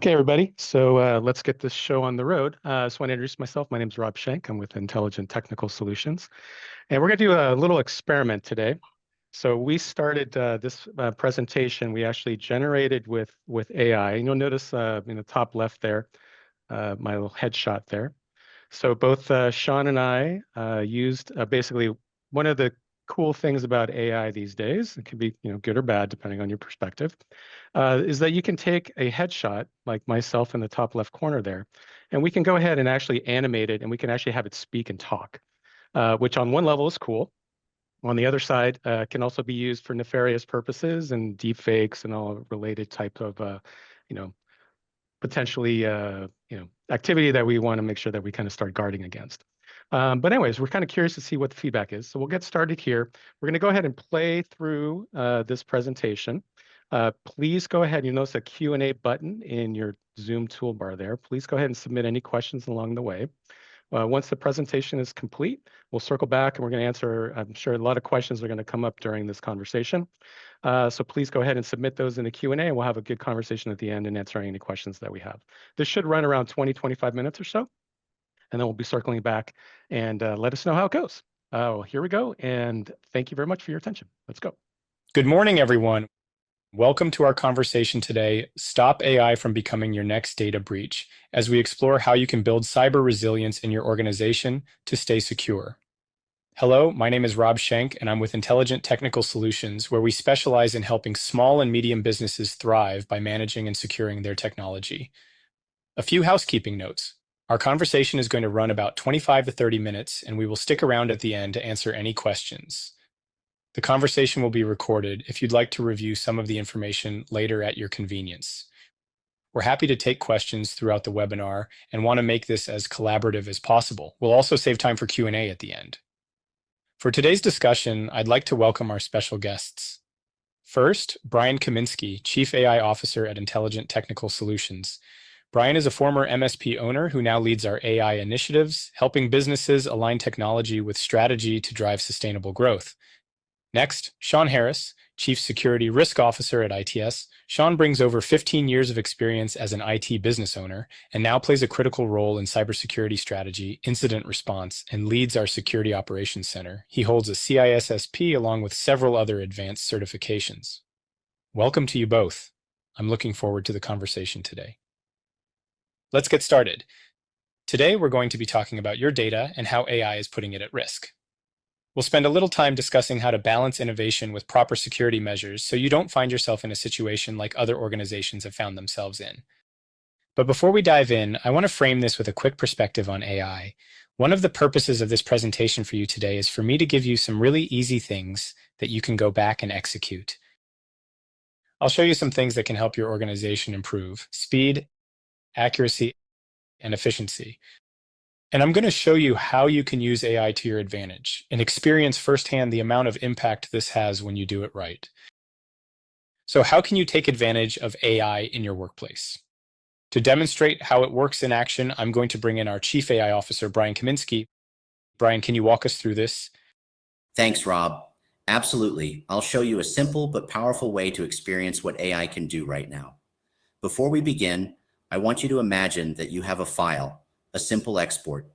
Okay, everybody. So let's get this show on the road. I just want to introduce myself. My name is Rob Schenk. I'm with Intelligent Technical Solutions. And we're going to do a little experiment today. So we started this presentation. We actually generated with AI. And you'll notice in the top left there, my little headshot there. So both Sean and I used basically one of the cool things about AI these days, it can be good or bad depending on your perspective, is that you can take a headshot like myself in the top left corner there, and we can go ahead and actually animate it, and we can actually have it speak and talk, which on one level is cool. On the other side, can also be used for nefarious purposes and deepfakes and all related type of, you know, potentially, activity that we want to make sure that we kind of start guarding against. But anyways, we're kind of curious to see what the feedback is. So we'll get started here. We're going to go ahead and play through this presentation. Please go ahead. You notice a Q&A button in your Zoom toolbar there. Please go ahead and submit any questions along the way. Once the presentation is complete, we'll circle back and we're going to answer, I'm sure a lot of questions are going to come up during this conversation. So please go ahead and submit those in the Q&A, and we'll have a good conversation at the end and answering any questions that we have. This should run around 20-25 minutes or so, and then we'll be circling back and let us know how it goes. Well, here we go, and thank you very much for your attention. Let's go. Good morning, everyone. Welcome to our conversation today, Stop AI from Becoming Your Next Data Breach, as we explore how you can build cyber resilience in your organization to stay secure. Hello, my name is Rob Schenk, and I'm with Intelligent Technical Solutions, where we specialize in helping small and medium businesses thrive by managing and securing their technology. A few housekeeping notes. Our conversation is going to run about 25 to 30 minutes, and we will stick around at the end to answer any questions. The conversation will be recorded if you'd like to review some of the information later at your convenience. We're happy to take questions throughout the webinar and want to make this as collaborative as possible. We'll also save time for Q&A at the end. For today's discussion, I'd like to welcome our special guests. First, Brian Kaminsky, Chief AI Officer at Intelligent Technical Solutions. Brian is a former MSP owner who now leads our AI initiatives, helping businesses align technology with strategy to drive sustainable growth. Next, Sean Harris, Chief Security Risk Officer at ITS. Sean brings over 15 years of experience as an IT business owner and now plays a critical role in cybersecurity strategy, incident response, and leads our Security Operations Center. He holds a CISSP along with several other advanced certifications. Welcome to you both. I'm looking forward to the conversation today. Let's get started. Today, we're going to be talking about your data and how AI is putting it at risk. We'll spend a little time discussing how to balance innovation with proper security measures so you don't find yourself in a situation like other organizations have found themselves in. But before we dive in, I want to frame this with a quick perspective on AI. One of the purposes of this presentation for you today is for me to give you some really easy things that you can go back and execute. I'll show you some things that can help your organization improve speed, accuracy, and efficiency. And I'm going to show you how you can use AI to your advantage and experience firsthand the amount of impact this has when you do it right. So how can you take advantage of AI in your workplace? To demonstrate how it works in action, I'm going to bring in our Chief AI Officer, Brian Kaminsky. Brian, can you walk us through this? Thanks, Rob. Absolutely. I'll show you a simple but powerful way to experience what AI can do right now. Before we begin, I want you to imagine that you have a file, a simple export.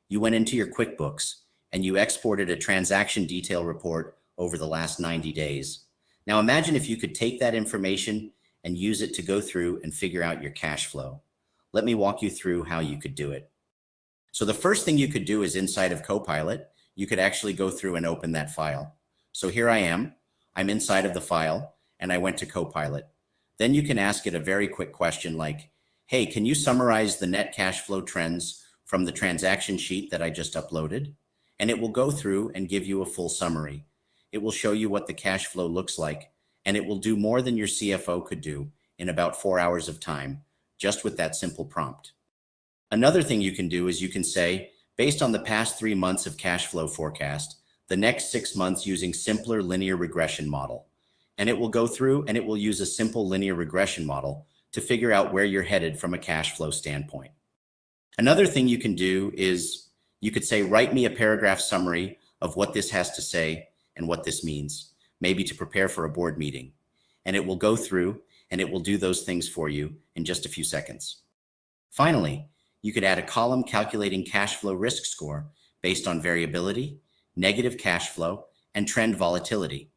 You went into your QuickBooks and you exported a transaction detail report over the last 90 days. Now imagine if you could take that information and use it to go through and figure out your cash flow. Let me walk you through how you could do it. So the first thing you could do is inside of Copilot, you could actually go through and open that file. So here I am, I'm inside of the file and I went to Copilot. Then you can ask it a very quick question like, hey, can you summarize the net cash flow trends from the transaction sheet that I just uploaded? And it will go through and give you a full summary. It will show you what the cash flow looks like, and it will do more than your CFO could do in about 4 hours of time, just with that simple prompt. Another thing you can do is you can say, based on the past 3 months of cash flow forecast, the next 6 months using simpler linear regression model. And it will go through and it will use a simple linear regression model to figure out where you're headed from a cash flow standpoint. Another thing you can do is you could say, write me a paragraph summary of what this has to say and what this means, maybe to prepare for a board meeting. And it will go through and it will do those things for you in just a few seconds. Finally, you could add a column calculating cash flow risk score based on variability, negative cash flow, and trend volatility.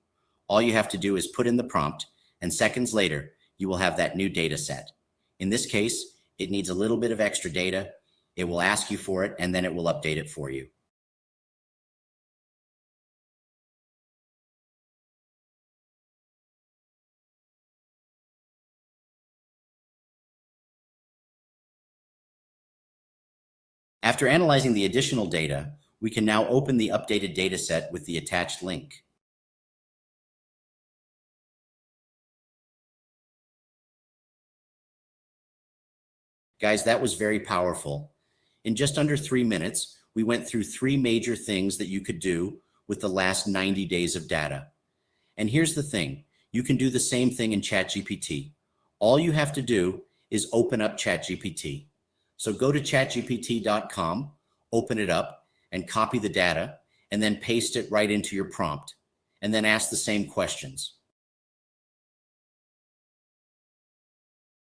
All you have to do is put in the prompt, and seconds later, you will have that new data set. In this case, it needs a little bit of extra data. It will ask you for it, and then it will update it for you. After analyzing the additional data, we can now open the updated data set with the attached link. Guys, that was very powerful. In just under 3 minutes, we went through 3 major things that you could do with the last 90 days of data. And here's the thing, you can do the same thing in ChatGPT. All you have to do is open up ChatGPT. So go to chatgpt.com, open it up, and copy the data, and then paste it right into your prompt, and then ask the same questions.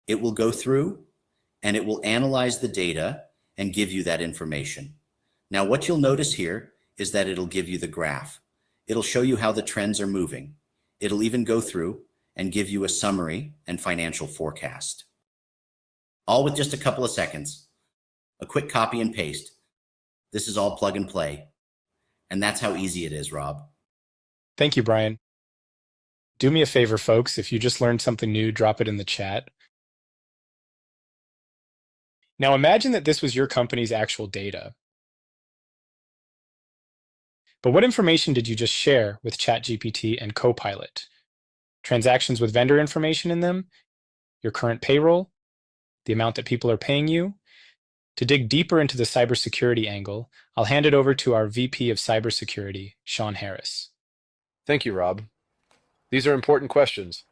It will go through, and it will analyze the data and give you that information. Now, what you'll notice here is that it'll give you the graph. It'll show you how the trends are moving. It'll even go through and give you a summary and financial forecast. All with just a couple of seconds. A quick copy and paste. This is all plug and play. And that's how easy it is, Rob. Thank you, Brian. Do me a favor, folks. If you just learned something new, drop it in the chat. Now imagine that this was your company's actual data. But what information did you just share with ChatGPT and Copilot? Transactions with vendor information in them? Your current payroll? The amount that people are paying you? To dig deeper into the cybersecurity angle, I'll hand it over to our VP of Cybersecurity, Sean Harris. Thank you, Rob. These are important questions.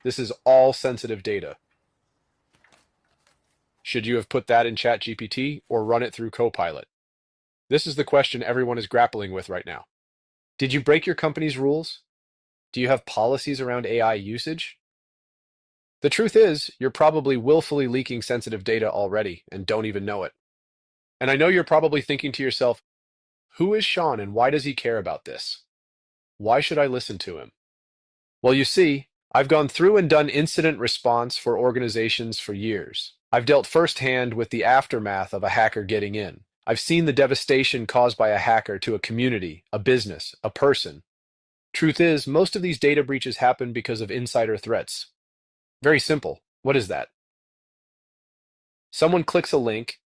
This is all sensitive data. Should you have put that in ChatGPT or run it through Copilot? This is the question everyone is grappling with right now. Did you break your company's rules? Do you have policies around AI usage? The truth is, you're probably willfully leaking sensitive data already and don't even know it. And I know you're probably thinking to yourself, who is Sean and why does he care about this? Why should I listen to him? Well, you see, I've gone through and done incident response for organizations for years. I've dealt firsthand with the aftermath of a hacker getting in. I've seen the devastation caused by a hacker to a community, a business, a person. Truth is, most of these data breaches happen because of insider threats. Very simple. What is that? Someone clicks a link,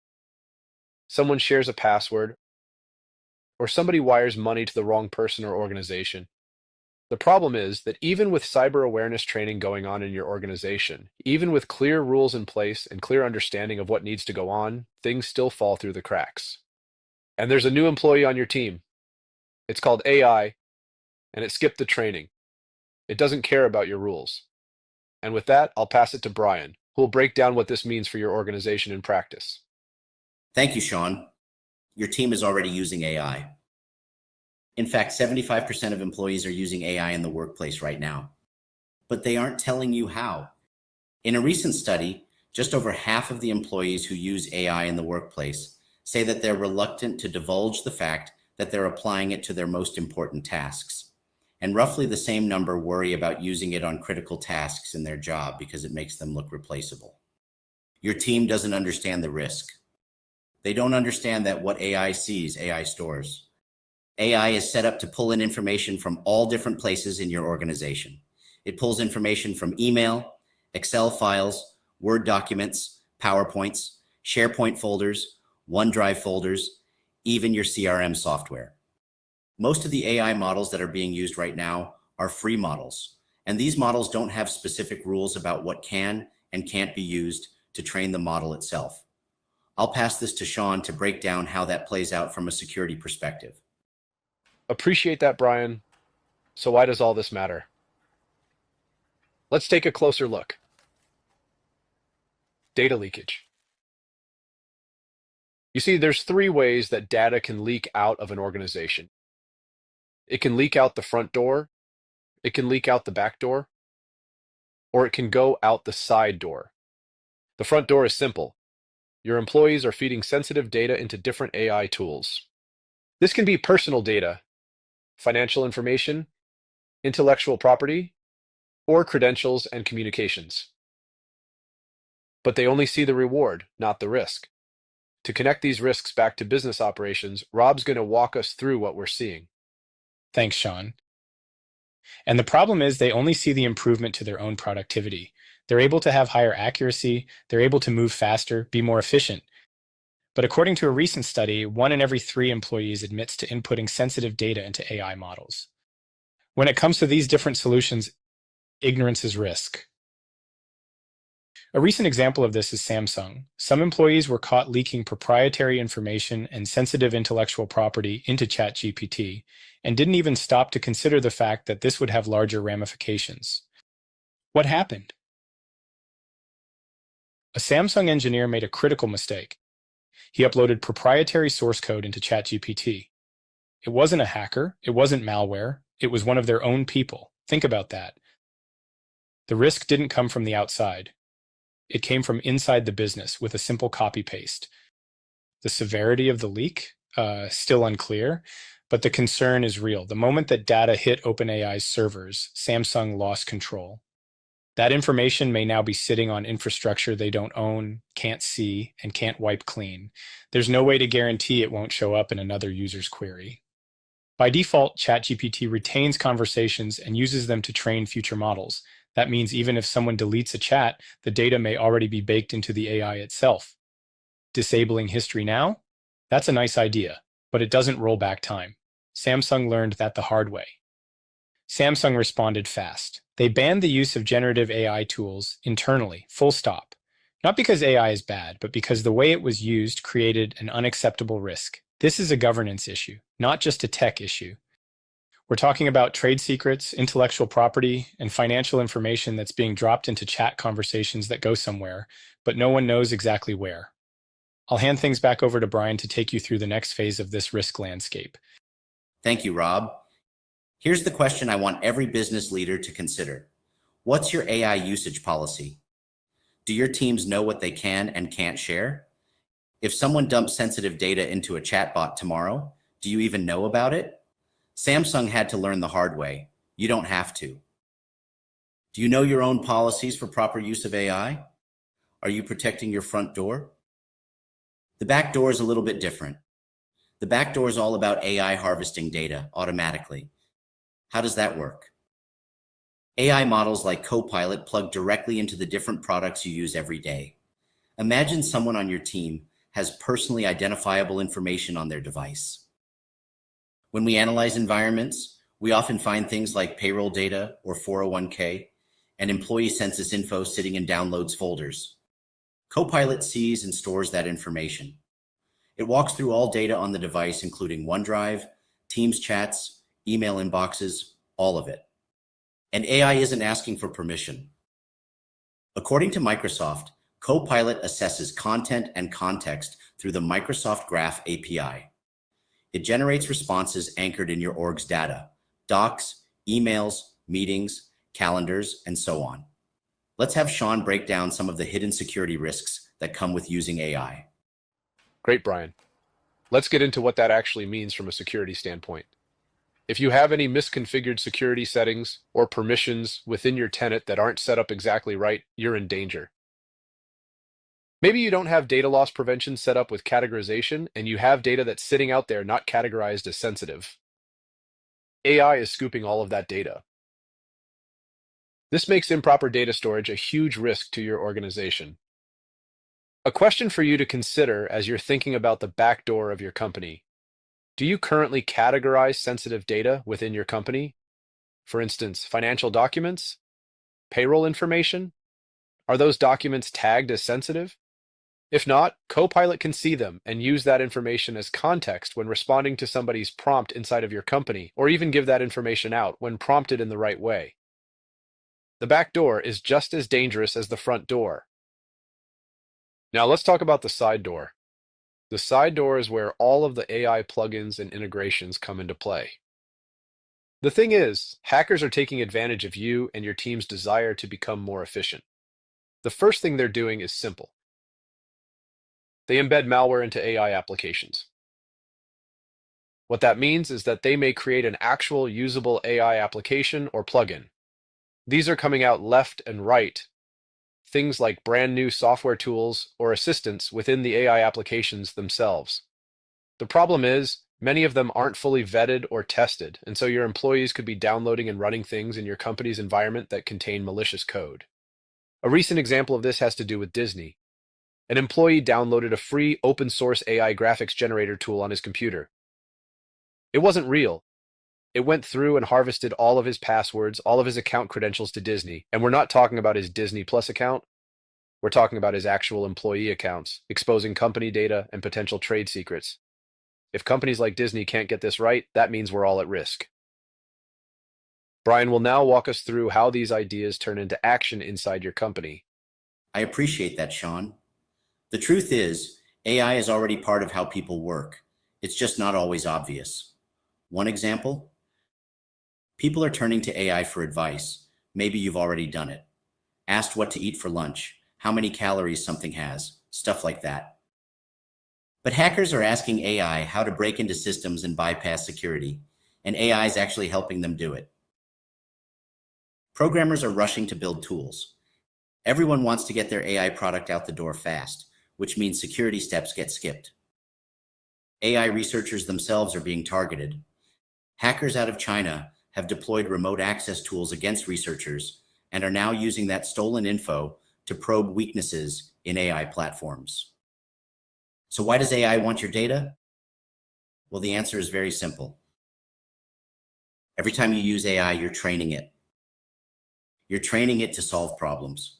someone shares a password, or somebody wires money to the wrong person or organization. The problem is that even with cyber awareness training going on in your organization, even with clear rules in place and clear understanding of what needs to go on, things still fall through the cracks. And there's a new employee on your team. It's called AI, and it skipped the training. It doesn't care about your rules. And with that, I'll pass it to Brian, who will break down what this means for your organization in practice. Thank you, Sean. Your team is already using AI. In fact, 75% of employees are using AI in the workplace right now, but they aren't telling you how. In a recent study, just over half of the employees who use AI in the workplace say that they're reluctant to divulge the fact that they're applying it to their most important tasks. And roughly the same number worry about using it on critical tasks in their job because it makes them look replaceable. Your team doesn't understand the risk. They don't understand that what AI sees, AI stores. AI is set up to pull in information from all different places in your organization. It pulls information from email, Excel files, Word documents, PowerPoints, SharePoint folders, OneDrive folders, even your CRM software. Most of the AI models that are being used right now are free models, and these models don't have specific rules about what can and can't be used to train the model itself. I'll pass this to Sean to break down how that plays out from a security perspective. Appreciate that, Brian. So why does all this matter? Let's take a closer look. Data leakage. You see, there's 3 ways that data can leak out of an organization. It can leak out the front door, it can leak out the back door, or it can go out the side door. The front door is simple. Your employees are feeding sensitive data into different AI tools. This can be personal data, financial information, intellectual property, or credentials and communications. But they only see the reward, not the risk. To connect these risks back to business operations, Rob's going to walk us through what we're seeing. Thanks, Sean. And the problem is they only see the improvement to their own productivity. They're able to have higher accuracy, they're able to move faster, be more efficient. But according to a recent study, 1 in every 3 employees admits to inputting sensitive data into AI models. When it comes to these different solutions, ignorance is risk. A recent example of this is Samsung. Some employees were caught leaking proprietary information and sensitive intellectual property into ChatGPT and didn't even stop to consider the fact that this would have larger ramifications. What happened? A Samsung engineer made a critical mistake. He uploaded proprietary source code into ChatGPT. It wasn't a hacker, it wasn't malware, it was one of their own people. Think about that. The risk didn't come from the outside. It came from inside the business with a simple copy-paste. The severity of the leak, still unclear, but the concern is real. The moment that data hit OpenAI's servers, Samsung lost control. That information may now be sitting on infrastructure they don't own, can't see, and can't wipe clean. There's no way to guarantee it won't show up in another user's query. By default, ChatGPT retains conversations and uses them to train future models. That means even if someone deletes a chat, the data may already be baked into the AI itself. Disabling history now? That's a nice idea, but it doesn't roll back time. Samsung learned that the hard way. Samsung responded fast. They banned the use of generative AI tools internally, full stop. Not because AI is bad, but because the way it was used created an unacceptable risk. This is a governance issue, not just a tech issue. We're talking about trade secrets, intellectual property, and financial information that's being dropped into chat conversations that go somewhere, but no one knows exactly where. I'll hand things back over to Brian to take you through the next phase of this risk landscape. Thank you, Rob. Here's the question I want every business leader to consider. What's your AI usage policy? Do your teams know what they can and can't share? If someone dumps sensitive data into a chatbot tomorrow, do you even know about it? Samsung had to learn the hard way. You don't have to. Do you know your own policies for proper use of AI? Are you protecting your front door? The back door is a little bit different. The back door is all about AI harvesting data automatically. How does that work? AI models like Copilot plug directly into the different products you use every day. Imagine someone on your team has personally identifiable information on their device. When we analyze environments, we often find things like payroll data or 401k and employee census info sitting in downloads folders. Copilot sees and stores that information. It walks through all data on the device, including OneDrive, Teams chats, email inboxes, all of it. And AI isn't asking for permission. According to Microsoft, Copilot assesses content and context through the Microsoft Graph API. It generates responses anchored in your org's data, docs, emails, meetings, calendars, and so on. Let's have Sean break down some of the hidden security risks that come with using AI. Great, Brian. Let's get into what that actually means from a security standpoint. If you have any misconfigured security settings or permissions within your tenant that aren't set up exactly right, you're in danger. Maybe you don't have data loss prevention set up with categorization, and you have data that's sitting out there not categorized as sensitive. AI is scooping all of that data. This makes improper data storage a huge risk to your organization. A question for you to consider as you're thinking about the back door of your company. Do you currently categorize sensitive data within your company? For instance, financial documents, payroll information? Are those documents tagged as sensitive? If not, Copilot can see them and use that information as context when responding to somebody's prompt inside of your company, or even give that information out when prompted in the right way. The back door is just as dangerous as the front door. Now let's talk about the side door. The side door is where all of the AI plugins and integrations come into play. The thing is, hackers are taking advantage of you and your team's desire to become more efficient. The first thing they're doing is simple. They embed malware into AI applications. What that means is that they may create an actual usable AI application or plugin. These are coming out left and right, things like brand new software tools or assistants within the AI applications themselves. The problem is, many of them aren't fully vetted or tested, and so your employees could be downloading and running things in your company's environment that contain malicious code. A recent example of this has to do with Disney. An employee downloaded a free open source AI graphics generator tool on his computer. It wasn't real. It went through and harvested all of his passwords, all of his account credentials to Disney. And we're not talking about his Disney Plus account. We're talking about his actual employee accounts, exposing company data and potential trade secrets. If companies like Disney can't get this right, that means we're all at risk. Brian will now walk us through how these ideas turn into action inside your company. I appreciate that, Sean. The truth is, AI is already part of how people work. It's just not always obvious. One example, people are turning to AI for advice. Maybe you've already done it. Asked what to eat for lunch, how many calories something has, stuff like that. But hackers are asking AI how to break into systems and bypass security, and AI is actually helping them do it. Programmers are rushing to build tools. Everyone wants to get their AI product out the door fast, which means security steps get skipped. AI researchers themselves are being targeted. Hackers out of China have deployed remote access tools against researchers and are now using that stolen info to probe weaknesses in AI platforms. So why does AI want your data? Well, the answer is very simple. Every time you use AI, you're training it. You're training it to solve problems.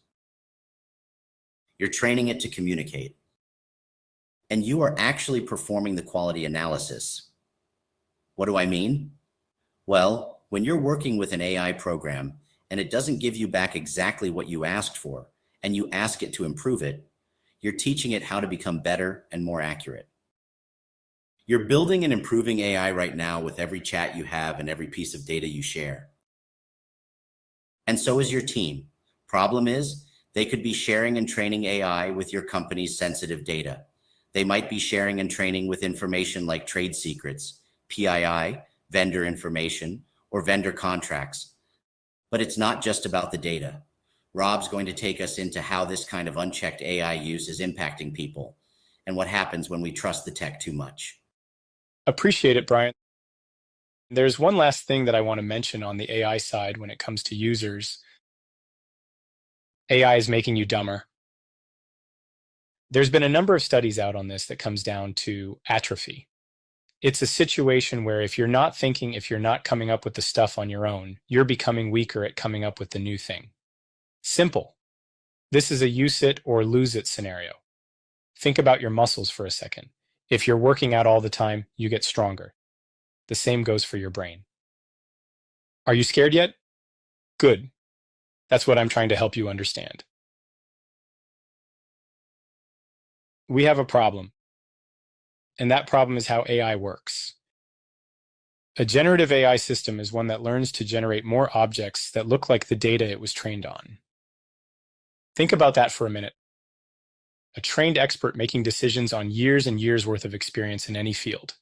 You're training it to communicate. And you are actually performing the quality analysis. What do I mean? Well, when you're working with an AI program and it doesn't give you back exactly what you asked for, and you ask it to improve it, you're teaching it how to become better and more accurate. You're building and improving AI right now with every chat you have and every piece of data you share. And so is your team. Problem is, they could be sharing and training AI with your company's sensitive data. They might be sharing and training with information like trade secrets, PII, vendor information, or vendor contracts. But it's not just about the data. Rob's going to take us into how this kind of unchecked AI use is impacting people and what happens when we trust the tech too much. Appreciate it, Brian. There's one last thing that I want to mention on the AI side when it comes to users. AI is making you dumber. There's been a number of studies out on this that comes down to atrophy. It's a situation where if you're not thinking, if you're not coming up with the stuff on your own, you're becoming weaker at coming up with the new thing. Simple. This is a use it or lose it scenario. Think about your muscles for a second. If you're working out all the time, you get stronger. The same goes for your brain. Are you scared yet? Good. That's what I'm trying to help you understand. We have a problem, and that problem is how AI works. A generative AI system is one that learns to generate more objects that look like the data it was trained on. Think about that for a minute. A trained expert making decisions on years and years worth of experience in any field.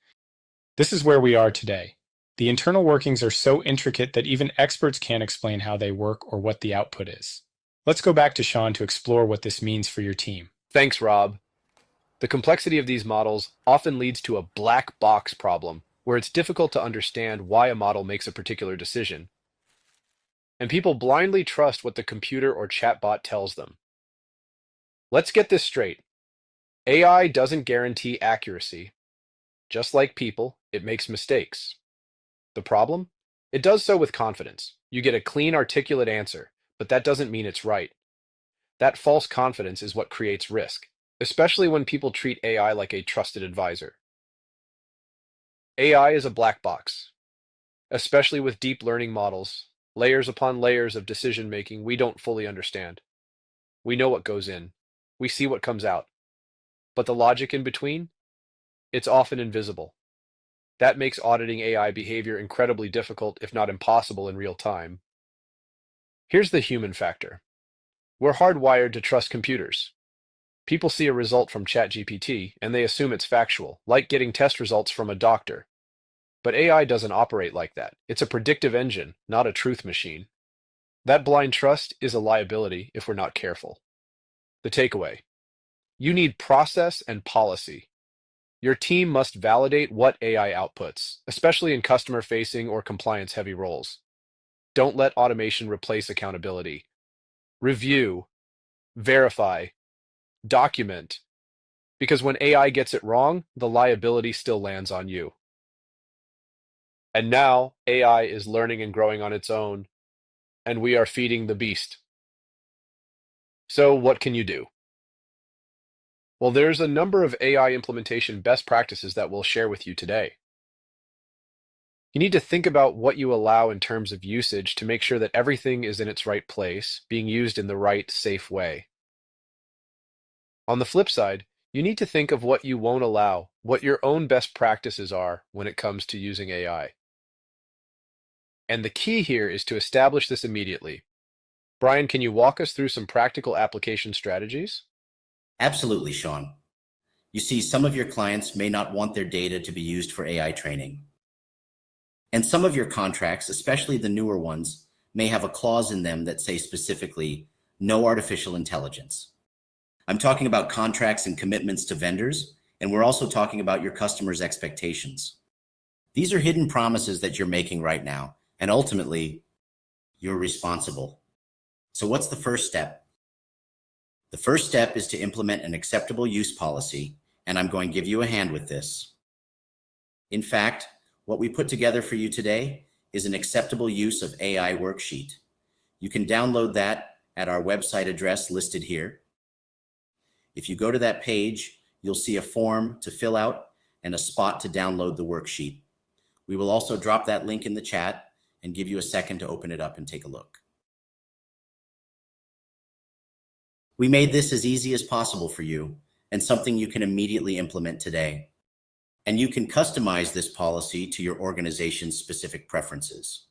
This is where we are today. The internal workings are so intricate that even experts can't explain how they work or what the output is. Let's go back to Sean to explore what this means for your team. Thanks, Rob. The complexity of these models often leads to a black box problem where it's difficult to understand why a model makes a particular decision. And people blindly trust what the computer or chatbot tells them. Let's get this straight. AI doesn't guarantee accuracy. Just like people, it makes mistakes. The problem? It does so with confidence. You get a clean, articulate answer, but that doesn't mean it's right. That false confidence is what creates risk, especially when people treat AI like a trusted advisor. AI is a black box, especially with deep learning models, layers upon layers of decision making we don't fully understand. We know what goes in, we see what comes out, but the logic in between, it's often invisible. That makes auditing AI behavior incredibly difficult, if not impossible, in real time. Here's the human factor. We're hardwired to trust computers. People see a result from ChatGPT and they assume it's factual, like getting test results from a doctor. But AI doesn't operate like that. It's a predictive engine, not a truth machine. That blind trust is a liability if we're not careful. The takeaway: you need process and policy. Your team must validate what AI outputs, especially in customer-facing or compliance-heavy roles. Don't let automation replace accountability. Review, verify, document, because when AI gets it wrong, the liability still lands on you. And now AI is learning and growing on its own, and we are feeding the beast. So what can you do? Well, there's a number of AI implementation best practices that we'll share with you today. You need to think about what you allow in terms of usage to make sure that everything is in its right place, being used in the right, safe way. On the flip side, you need to think of what you won't allow, what your own best practices are when it comes to using AI. And the key here is to establish this immediately. Brian, can you walk us through some practical application strategies? Absolutely, Sean. You see, some of your clients may not want their data to be used for AI training. And some of your contracts, especially the newer ones, may have a clause in them that say specifically, no artificial intelligence. I'm talking about contracts and commitments to vendors, and we're also talking about your customers' expectations. These are hidden promises that you're making right now, and ultimately, you're responsible. So what's the first step? The first step is to implement an acceptable use policy, and I'm going to give you a hand with this. In fact, what we put together for you today is an acceptable use of AI worksheet. You can download that at our website address listed here. If you go to that page, you'll see a form to fill out and a spot to download the worksheet. We will also drop that link in the chat and give you a second to open it up and take a look. We made this as easy as possible for you and something you can immediately implement today. And you can customize this policy to your organization's specific preferences.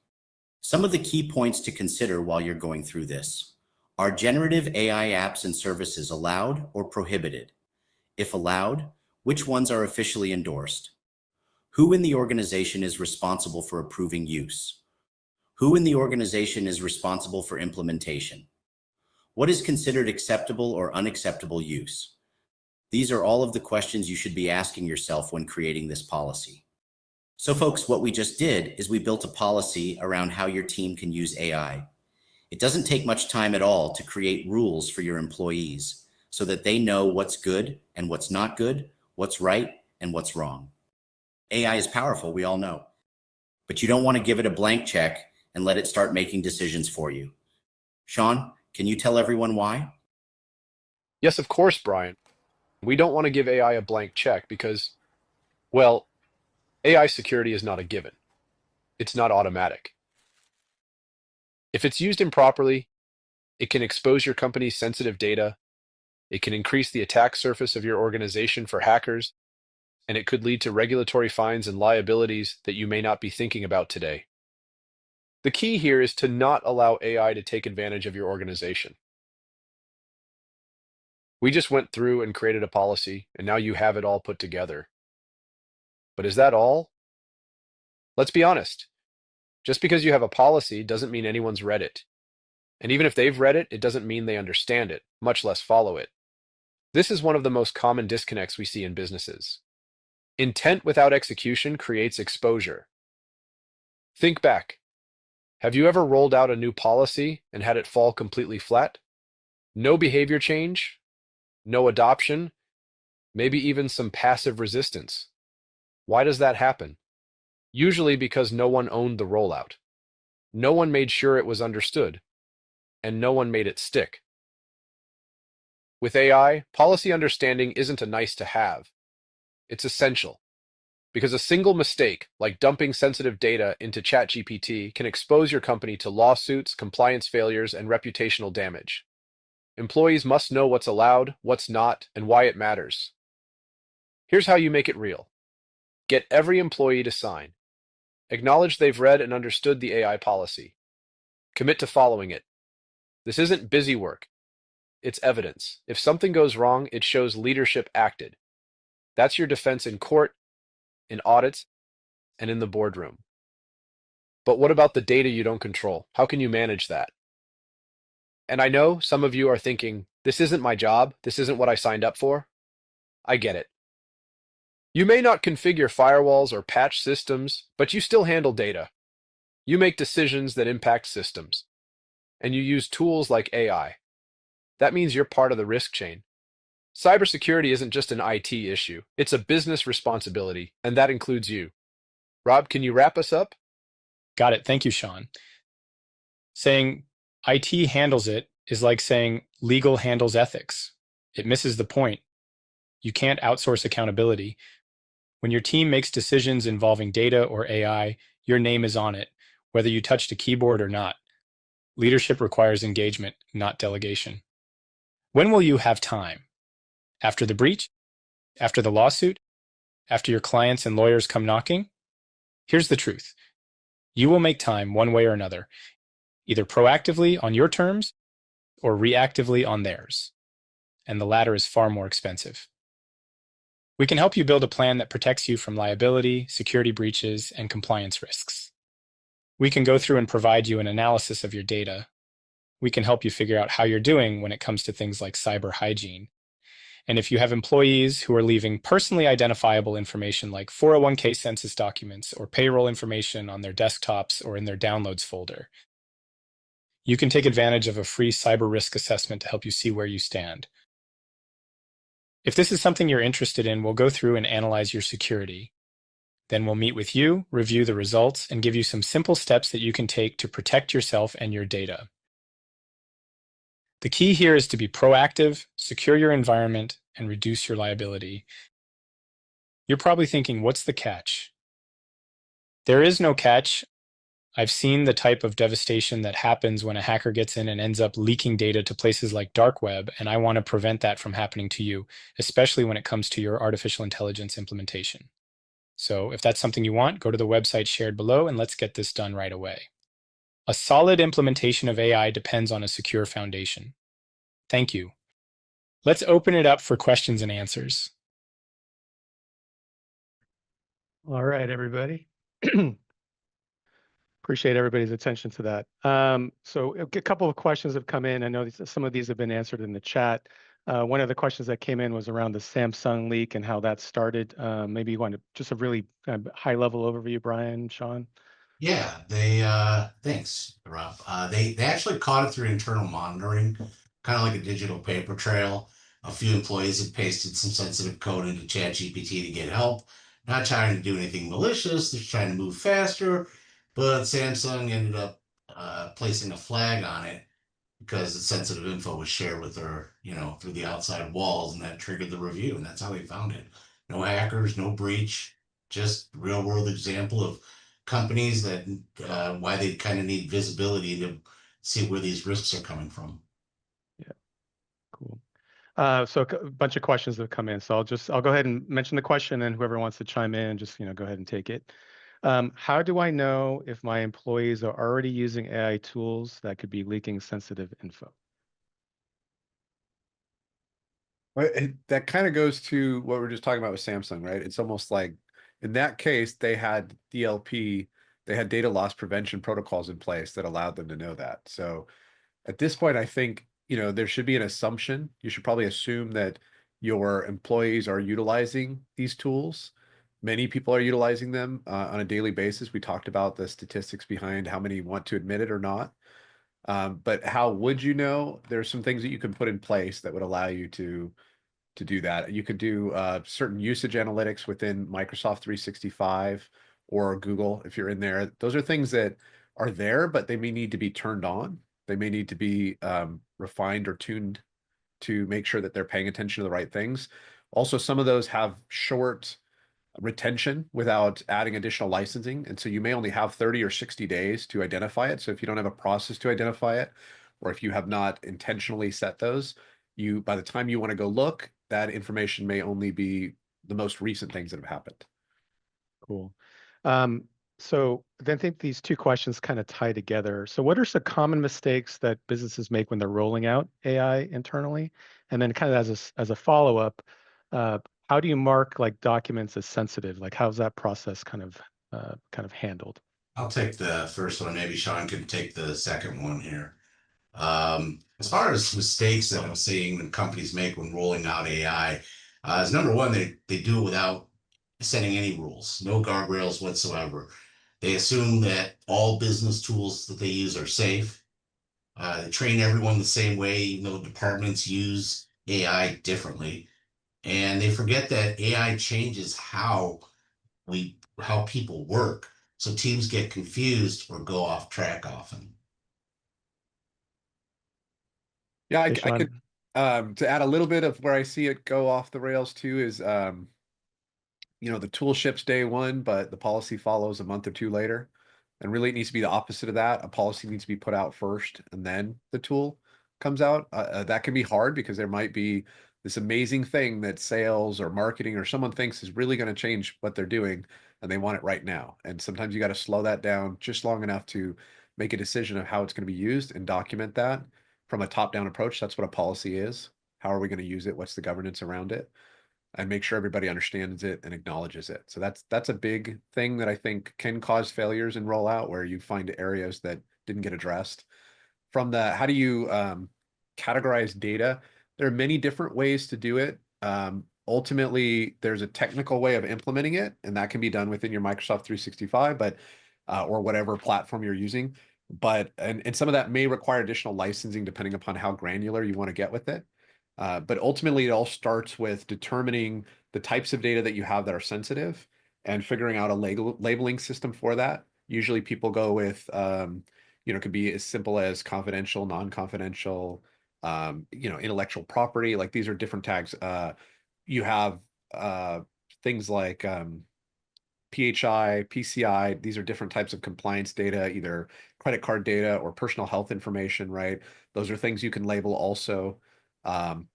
Some of the key points to consider while you're going through this: are generative AI apps and services allowed or prohibited? If allowed, which ones are officially endorsed? Who in the organization is responsible for approving use? Who in the organization is responsible for implementation? What is considered acceptable or unacceptable use? These are all of the questions you should be asking yourself when creating this policy. So folks, what we just did is we built a policy around how your team can use AI. It doesn't take much time at all to create rules for your employees so that they know what's good and what's not good, what's right and what's wrong. AI is powerful, we all know, but you don't want to give it a blank check and let it start making decisions for you. Sean, can you tell everyone why? Yes, of course, Brian. We don't want to give AI a blank check because, well, AI security is not a given. It's not automatic. If it's used improperly, it can expose your company's sensitive data, it can increase the attack surface of your organization for hackers, and it could lead to regulatory fines and liabilities that you may not be thinking about today. The key here is to not allow AI to take advantage of your organization. We just went through and created a policy, and now you have it all put together. But is that all? Let's be honest. Just because you have a policy doesn't mean anyone's read it. And even if they've read it, it doesn't mean they understand it, much less follow it. This is one of the most common disconnects we see in businesses. Intent without execution creates exposure. Think back. Have you ever rolled out a new policy and had it fall completely flat? No behavior change, no adoption, maybe even some passive resistance. Why does that happen? Usually because no one owned the rollout. No one made sure it was understood, and no one made it stick. With AI, policy understanding isn't a nice to have. It's essential. Because a single mistake, like dumping sensitive data into ChatGPT, can expose your company to lawsuits, compliance failures, and reputational damage. Employees must know what's allowed, what's not, and why it matters. Here's how you make it real. Get every employee to sign. Acknowledge they've read and understood the AI policy. Commit to following it. This isn't busy work. It's evidence. If something goes wrong, it shows leadership acted. That's your defense in court, in audits, and in the boardroom. But what about the data you don't control? How can you manage that? And I know some of you are thinking, this isn't my job. This isn't what I signed up for. I get it. You may not configure firewalls or patch systems, but you still handle data. You make decisions that impact systems. And you use tools like AI. That means you're part of the risk chain. Cybersecurity isn't just an IT issue. It's a business responsibility, and that includes you. Rob, can you wrap us up? Got it. Thank you, Sean. Saying IT handles it is like saying legal handles ethics. It misses the point. You can't outsource accountability. When your team makes decisions involving data or AI, your name is on it, whether you touched a keyboard or not. Leadership requires engagement, not delegation. When will you have time? After the breach? After the lawsuit? After your clients and lawyers come knocking? Here's the truth. You will make time one way or another, either proactively on your terms or reactively on theirs. And the latter is far more expensive. We can help you build a plan that protects you from liability, security breaches, and compliance risks. We can go through and provide you an analysis of your data. We can help you figure out how you're doing when it comes to things like cyber hygiene. And if you have employees who are leaving personally identifiable information like 401k census documents or payroll information on their desktops or in their downloads folder, you can take advantage of a free cyber risk assessment to help you see where you stand. If this is something you're interested in, we'll go through and analyze your security. Then we'll meet with you, review the results, and give you some simple steps that you can take to protect yourself and your data. The key here is to be proactive, secure your environment, and reduce your liability. You're probably thinking, what's the catch? There is no catch. I've seen the type of devastation that happens when a hacker gets in and ends up leaking data to places like dark web, and I want to prevent that from happening to you, especially when it comes to your artificial intelligence implementation. So if that's something you want, go to the website shared below and let's get this done right away. A solid implementation of AI depends on a secure foundation. Thank you. Let's open it up for questions and answers. All right, everybody. Appreciate everybody's attention to that. So a couple of questions have come in. I know some of these have been answered in the chat. One of the questions that came in was around the Samsung leak and how that started. Maybe you want to just a really high-level overview, Brian, Sean? Yeah, thanks, Rob. They actually caught it through internal monitoring, kind of like a digital paper trail. A few employees had pasted some sensitive code into ChatGPT to get help, not trying to do anything malicious, just trying to move faster. But Samsung ended up placing a flag on it because the sensitive info was shared with her, through the outside walls, and that triggered the review, and that's how they found it. No hackers, no breach, just real world example of companies that why they kind of need visibility to see where these risks are coming from. Yeah, cool. So a bunch of questions have come in. So I'll go ahead and mention the question, and whoever wants to chime in, just go ahead and take it. How do I know if my employees are already using AI tools that could be leaking sensitive info? Well, that kind of goes to what we were just talking about with Samsung, right? It's almost like in that case, they had DLP, they had data loss prevention protocols in place that allowed them to know that. So at this point, I think, there should be an assumption. You should probably assume that your employees are utilizing these tools. Many people are utilizing them on a daily basis. We talked about the statistics behind how many want to admit it or not. But how would you know? There's some things that you can put in place that would allow you to do that. You could do certain usage analytics within Microsoft 365 or Google if you're in there. Those are things that are there, but they may need to be turned on. They may need to be refined or tuned to make sure that they're paying attention to the right things. Also, some of those have short retention without adding additional licensing. And so you may only have 30 or 60 days to identify it. So if you don't have a process to identify it, or if you have not intentionally set those, by the time you want to go look, that information may only be the most recent things that have happened. Cool. So then I think these two questions kind of tie together. So what are some common mistakes that businesses make when they're rolling out AI internally? And then kind of as a follow-up, how do you mark like documents as sensitive? Like how's that process kind of handled? I'll take the first one. Maybe Sean can take the second one here. As far as mistakes that I'm seeing that companies make when rolling out AI, is number one, they do it without setting any rules, no guardrails whatsoever. They assume that all business tools that they use are safe. They train everyone the same way, even though departments use AI differently. And they forget that AI changes how people work. So teams get confused or go off track often. Yeah, Hey, I could Sean. to add a little bit of where I see it go off the rails too is the tool ships day one, but the policy follows a month or two later. And really, it needs to be the opposite of that. A policy needs to be put out first, and then the tool comes out. That can be hard because there might be this amazing thing that sales or marketing or someone thinks is really going to change what they're doing, and they want it right now. And sometimes you got to slow that down just long enough to make a decision of how it's going to be used and document that from a top-down approach. That's what a policy is. How are we going to use it? What's the governance around it? And make sure everybody understands it and acknowledges it. So that's a big thing that I think can cause failures in rollout where you find areas that didn't get addressed. From the how do you categorize data? There are many different ways to do it. Ultimately, there's a technical way of implementing it, and that can be done within your Microsoft 365, but or whatever platform you're using. But and some of that may require additional licensing depending upon how granular you want to get with it. But ultimately, it all starts with determining the types of data that you have that are sensitive and figuring out a labeling system for that. Usually people go with, it could be as simple as confidential, non-confidential, intellectual property. Like these are different tags. You have things like PHI, PCI, these are different types of compliance data, either credit card data or personal health information, right? Those are things you can label also.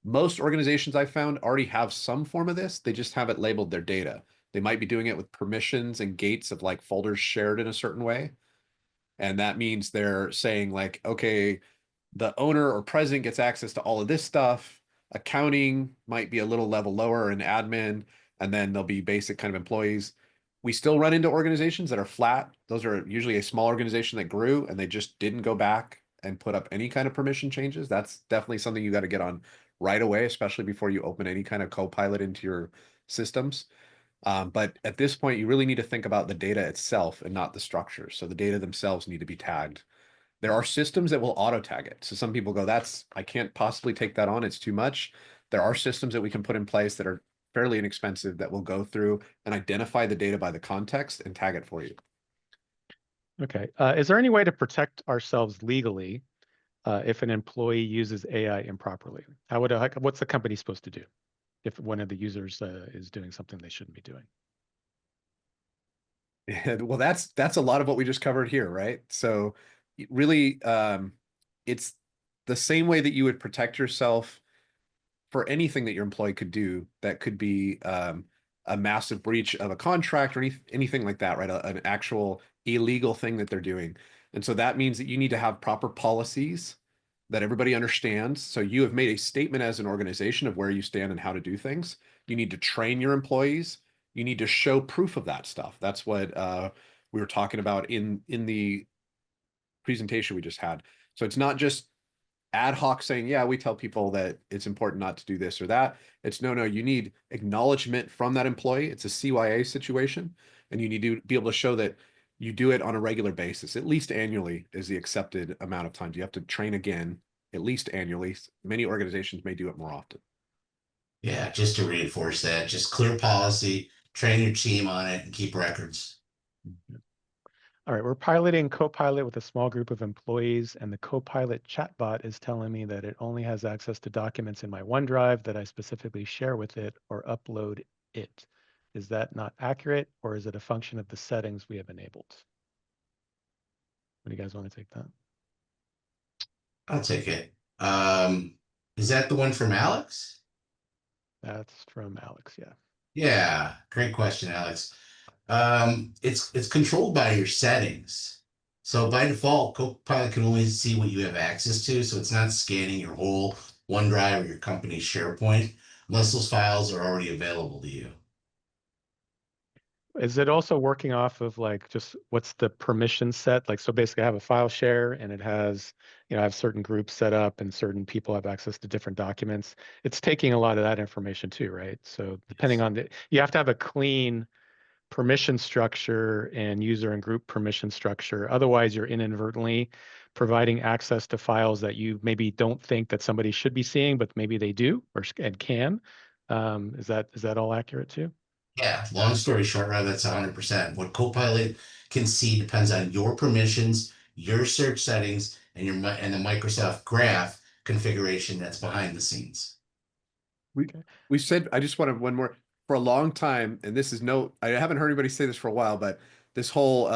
Most organizations I've found already have some form of this. They just haven't labeled their data. They might be doing it with permissions and gates of like folders shared in a certain way. And that means they're saying like, okay, the owner or president gets access to all of this stuff. Accounting might be a little level lower in admin, and then there'll be basic kind of employees. We still run into organizations that are flat. Those are usually a small organization that grew and they just didn't go back and put up any kind of permission changes. That's definitely something you got to get on right away, especially before you open any kind of Copilot into your systems. But at this point, you really need to think about the data itself and not the structure. So the data themselves need to be tagged. There are systems that will auto tag it. So some people go, I can't possibly take that on. It's too much. There are systems that we can put in place that are fairly inexpensive that will go through and identify the data by the context and tag it for you. Okay. Is there any way to protect ourselves legally if an employee uses AI improperly? What's the company supposed to do if one of the users is doing something they shouldn't be doing? Well, that's a lot of what we just covered here, right? So really, it's the same way that you would protect yourself for anything that your employee could do that could be a massive breach of a contract or anything like that, right? An actual illegal thing that they're doing. And so that means that you need to have proper policies that everybody understands. So you have made a statement as an organization of where you stand and how to do things. You need to train your employees. You need to show proof of that stuff. That's what we were talking about in the presentation we just had. So it's not just ad hoc saying, yeah, we tell people that it's important not to do this or that. It's no, you need acknowledgement from that employee. It's a CYA situation, and you need to be able to show that you do it on a regular basis. At least annually is the accepted amount of times. You have to train again, at least annually. Many organizations may do it more often. Yeah, just to reinforce that, just clear policy, train your team on it, and keep records. All right, we're piloting Copilot with a small group of employees, and the Copilot chatbot is telling me that it only has access to documents in my OneDrive that I specifically share with it or upload it. Is that not accurate, or is it a function of the settings we have enabled? What do you guys want to take that? I'll take it. Is that the one from Alex? That's from Alex, yeah. Yeah, great question, Alex. It's controlled by your settings. So by default, Copilot can only see what you have access to. So it's not scanning your whole OneDrive or your company's SharePoint unless those files are already available to you. Is it also working off of like just what's the permission set? Like, so basically I have a file share and it has, I have certain groups set up and certain people have access to different documents. It's taking a lot of that information too, right? So depending on you have to have a clean permission structure and user and group permission structure. Otherwise, you're inadvertently providing access to files that you maybe don't think that somebody should be seeing, but maybe they do and can. Is that all accurate too? Yeah, long story short, Rob, that's 100%. What Copilot can see depends on your permissions, your search settings, and and the Microsoft Graph configuration that's behind the scenes. We Okay. we said, I just wanted one more, for a long time, and this is I haven't heard anybody say this for a while, but this whole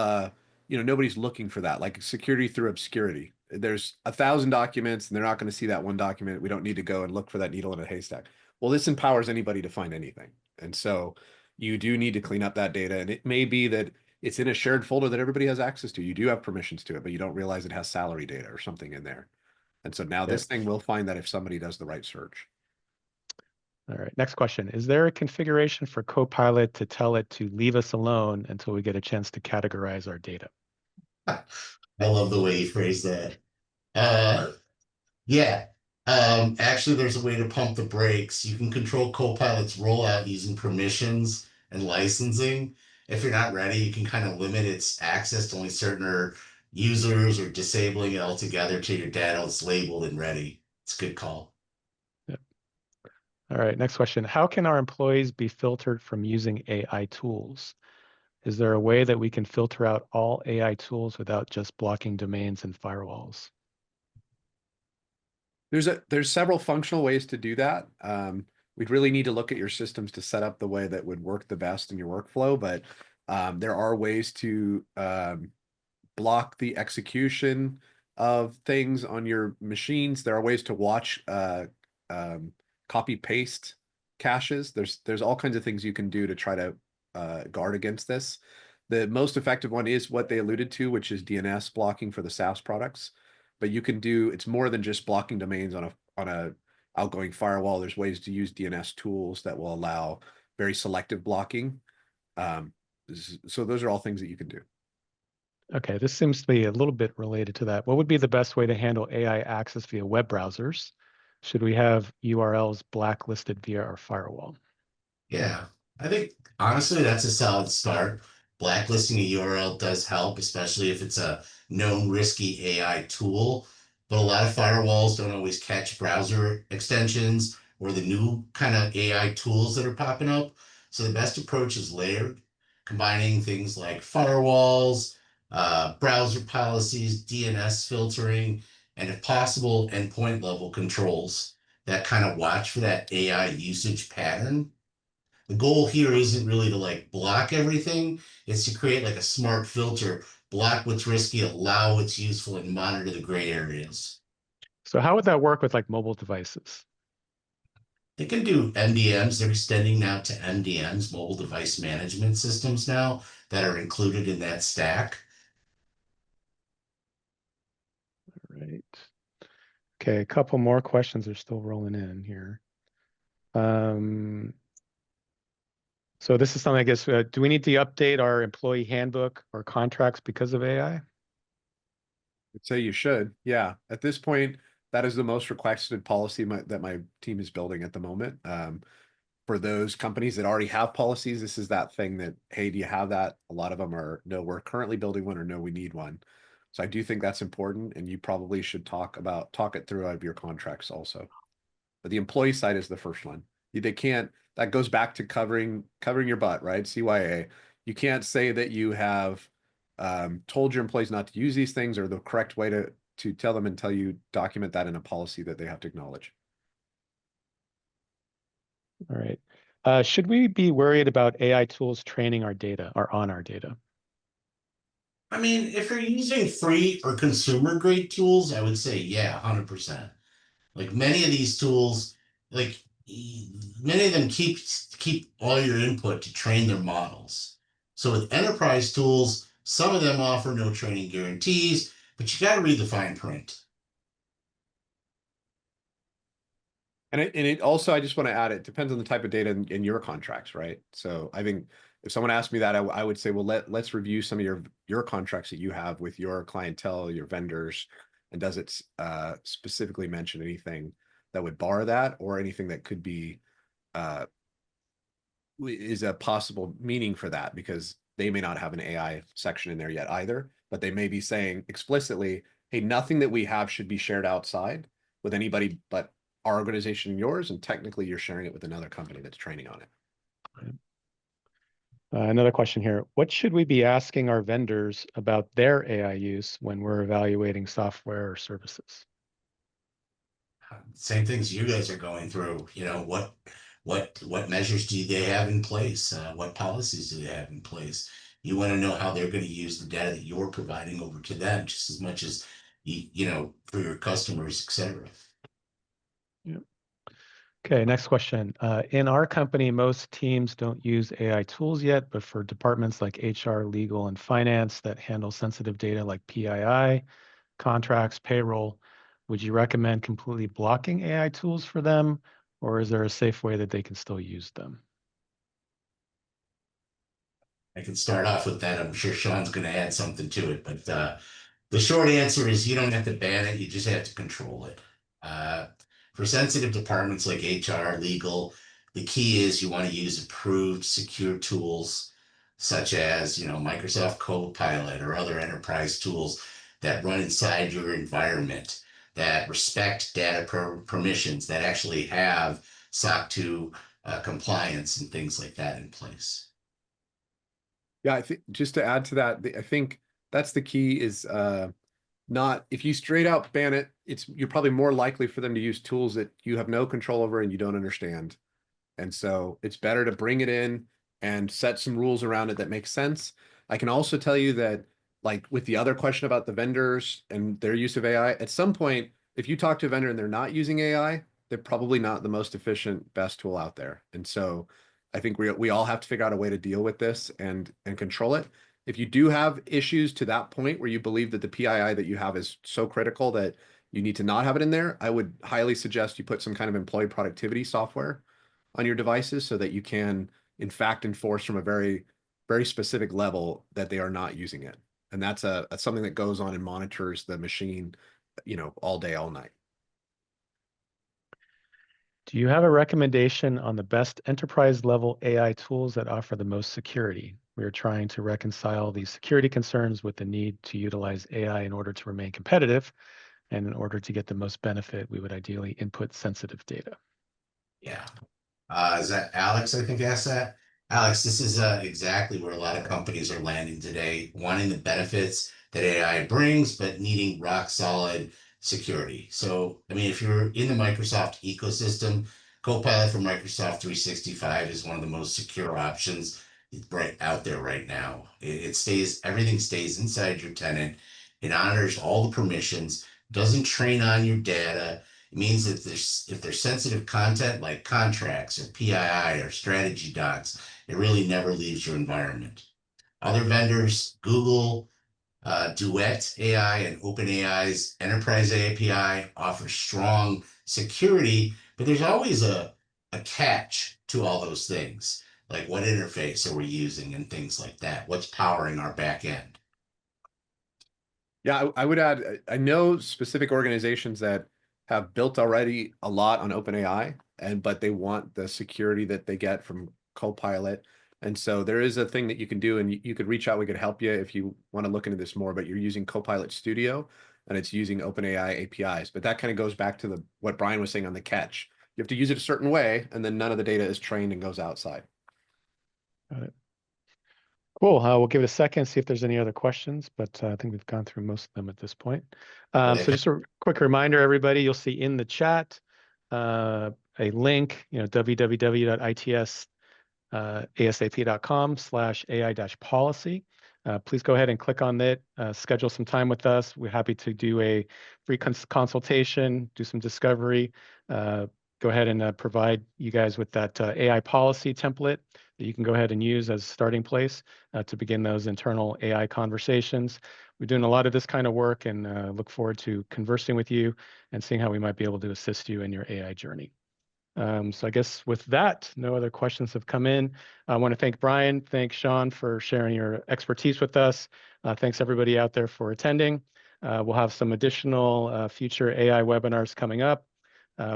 nobody's looking for that, like security through obscurity. There's 1,000 documents and they're not going to see that one document. We don't need to go and look for that needle in a haystack. Well, this empowers anybody to find anything. And so you do need to clean up that data. And it may be that it's in a shared folder that everybody has access to. You do have permissions to it, but you don't realize it has salary data or something in there. And so now Yeah. this thing will find that if somebody does the right search. All right. Next question. Is there a configuration for Copilot to tell it to leave us alone until we get a chance to categorize our data? I love the way you phrase that. Uh, yeah. Actually, there's a way to pump the brakes. You can control Copilot's rollout using permissions and licensing. If you're not ready, you can kind of limit its access to only certain users or disabling it altogether till your data is labeled and ready. It's a good call. Yep. All right. Next question. How can our employees be filtered from using AI tools? Is there a way that we can filter out all AI tools without just blocking domains and firewalls? There's several functional ways to do that. We'd really need to look at your systems to set up the way that would work the best in your workflow, but there are ways to block the execution of things on your machines. There are ways to watch copy paste caches. There's all kinds of things you can do to try to guard against this. The most effective one is what they alluded to, which is DNS blocking for the SaaS products. But you can it's more than just blocking domains on a outgoing firewall. There's ways to use DNS tools that will allow very selective blocking. So those are all things that you can do. Okay, this seems to be a little bit related to that. What would be the best way to handle AI access via web browsers? Should we have URLs blacklisted via our firewall? Yeah, I think honestly that's a solid start. Blacklisting a URL does help, especially if it's a known risky AI tool. But a lot of firewalls don't always catch browser extensions or the new kind of AI tools that are popping up. So the best approach is layered, combining things like firewalls, browser policies, DNS filtering, and if possible, endpoint level controls that kind of watch for that AI usage pattern. The goal here isn't really to like block everything. It's to create like a smart filter, block what's risky, allow what's useful, and monitor the gray areas. So how would that work with like mobile devices? They can do MDMs. They're extending now to MDMs, mobile device management systems now that are included in that stack. Right. Okay, a couple more questions are still rolling in here. So this is something, I guess, do we need to update our employee handbook or contracts because of AI? I'd say you should. Yeah. At this point, that is the most requested policy that my team is building at the moment. For those companies that already have policies, this is that thing that, hey, do you have that? A lot of them are, no, we're currently building one, or no, we need one. So I do think that's important, and you probably should talk it through out of your contracts also. But the employee side is the first one. They can't, that goes back to covering your butt, right? CYA. You can't say that you have told your employees not to use these things, or the correct way to tell them until you document that in a policy that they have to acknowledge. All right. Should we be worried about AI tools training our data or on our data? I mean, if you're using free or consumer grade tools, I would say, yeah, 100%. Like many of these tools, like many of them keep all your input to train their models. So with enterprise tools, some of them offer no training guarantees, but you got to read the fine print. And it also, I just want to add, it depends on the type of data in your contracts, right? So I think if someone asked me that, I would say, well, let's review some of your contracts that you have with your clientele, your vendors, and does it specifically mention anything that would bar that, or anything that could be is a possible meaning for that, because they may not have an AI section in there yet either, but they may be saying explicitly, hey, nothing that we have should be shared outside with anybody but our organization and yours, and technically you're sharing it with another company that's training on it. Another question here. What should we be asking our vendors about their AI use when we're evaluating software or services? Same things you guys are going through. What measures do they have in place? What policies do they have in place? You want to know how they're going to use the data that you're providing over to them, just as much as for your customers, etc. Yeah. Okay, next question. In our company, most teams don't use AI tools yet, but for departments like HR, legal, and finance that handle sensitive data like PII, contracts, payroll, would you recommend completely blocking AI tools for them, or is there a safe way that they can still use them? I can start off with that. I'm sure Sean's going to add something to it, but the short answer is you don't have to ban it. You just have to control it. For sensitive departments like HR, legal, the key is you want to use approved, secure tools such as Microsoft Copilot or other enterprise tools that run inside your environment, that respect data permissions, that actually have SOC 2 compliance and things like that in place. Yeah, I think just to add to that, I think that's the key is not, if you straight out ban it, you're probably more likely for them to use tools that you have no control over and you don't understand. And so it's better to bring it in and set some rules around it that make sense. I can also tell you that, like with the other question about the vendors and their use of AI, at some point, if you talk to a vendor and they're not using AI, they're probably not the most efficient, best tool out there. And so I think we all have to figure out a way to deal with this and control it. If you do have issues to that point where you believe that the PII that you have is so critical that you need to not have it in there, I would highly suggest you put some kind of employee productivity software on your devices so that you can, in fact, enforce from a very, very specific level that they are not using it. And that's something that goes on and monitors the machine, all day, all night. Do you have a recommendation on the best enterprise level AI tools that offer the most security? We are trying to reconcile these security concerns with the need to utilize AI in order to remain competitive. And in order to get the most benefit, we would ideally input sensitive data. Yeah. Is that Alex, I think, asked that? Alex, this is exactly where a lot of companies are landing today, wanting the benefits that AI brings, but needing rock solid security. So, I mean, if you're in the Microsoft ecosystem, Copilot for Microsoft 365 is one of the most secure options right out there right now. Everything stays inside your tenant. It honors all the permissions, doesn't train on your data. It means that if there's sensitive content like contracts or PII or strategy docs, it really never leaves your environment. Other vendors, Google, Duet AI and OpenAI's enterprise API offer strong security, but there's always a catch to all those things. Like what interface are we using and things like that? What's powering our back end? Yeah, I would add, I know specific organizations that have built already a lot on OpenAI, but they want the security that they get from Copilot. And so there is a thing that you can do, and you could reach out. We could help you if you want to look into this more, but you're using Copilot Studio and it's using OpenAI APIs. But that kind of goes back to what Brian was saying on the catch. You have to use it a certain way, and then none of the data is trained and goes outside. Got it. Cool. We'll give it a second, see if there's any other questions, but I think we've gone through most of them at this point. So just a quick reminder, everybody, you'll see in the chat a link, www.itsasap.com/AI-policy. Please go ahead and click on it, schedule some time with us. We're happy to do a free consultation, do some discovery, go go ahead and provide you guys with that AI policy template that you can go ahead and use as a starting place to begin those internal AI conversations. We're doing a lot of this kind of work and look forward to conversing with you and seeing how we might be able to assist you in your AI journey. So I guess with that, no other questions have come in. I want to thank Brian, thank Sean for sharing your expertise with us. Thanks everybody out there for attending. We'll have some additional future AI webinars coming up.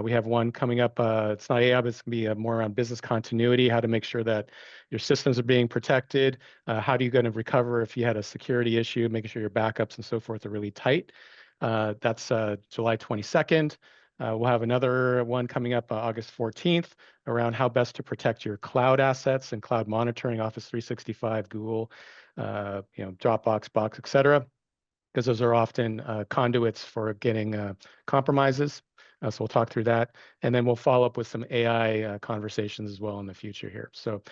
We have one coming up. It's not AI, but it's going to be more around business continuity, how to make sure that your systems are being protected. How do you going to recover if you had a security issue, making sure your backups and so forth are really tight. That's July 22nd. We'll have another one coming up August 14th around how best to your cloud assets and cloud monitoring, Office 365, Google, Dropbox, Box, et cetera, because those are often conduits for getting compromises. So we'll talk through that. And then we'll follow up with some AI conversations as well in the future here. So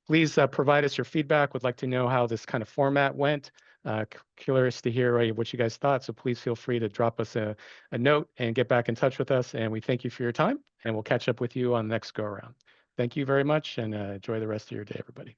please provide us your feedback. Would like to know how this kind of format went. Curious to hear what you guys thought. So please feel free to drop us a note and get back in touch with us. And we thank you for your time. And we'll catch up with you on the next go around. Thank you very much and enjoy the rest of your day, everybody.